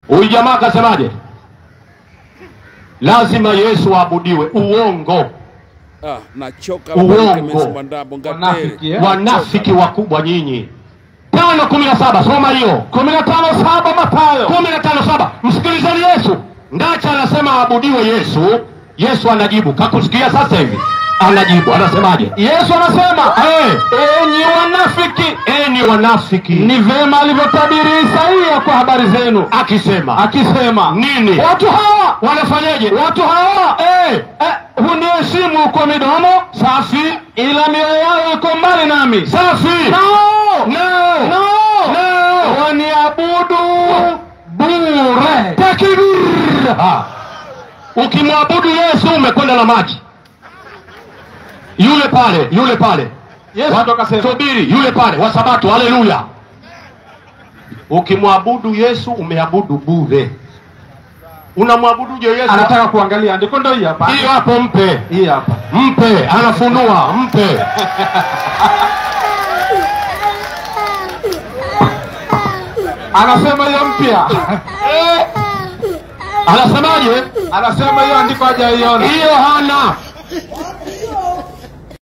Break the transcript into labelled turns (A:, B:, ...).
A: Huyu jamaa akasemaje? Lazima Yesu aabudiwe. Uongo.
B: Nachoka
A: uongo. Wanafiki wakubwa nyinyi. 5:17 soma hiyo. 15:7 Mathayo 15:7. Msikilizeni Yesu. Ndacha anasema aabudiwe Yesu. Yesu anajibu. Kakusikia sasa hivi? Anajibu. Anasemaje? Yesu anasema, enyi wanafiki, enyi wanafiki. Ni vema alivyotabiri Isaia kwa habari zenu. Akisema nini? Watu hawa wanafanyaje? Watu hawa huniheshimu kwa midomo safi, ila mioyo yao iko mbali nami. Safi. No. Waniabudu bure. Takbir. Ukimwabudu Yesu umekwenda na maji. Yule pale. Yesu akasema, subiri, yule pale wa Sabato, haleluya. Ukimwabudu Yesu umeabudu bure. Unamwabudu Yesu? Anataka kuangalia andiko, ndio hii hapa. Hiyo hapo mpe. Hii hapa. Mpe, anafunua, mpe. Anasema hiyo mpya. Anasemaje? Anasema hiyo andiko hajaiona. Hiyo hana.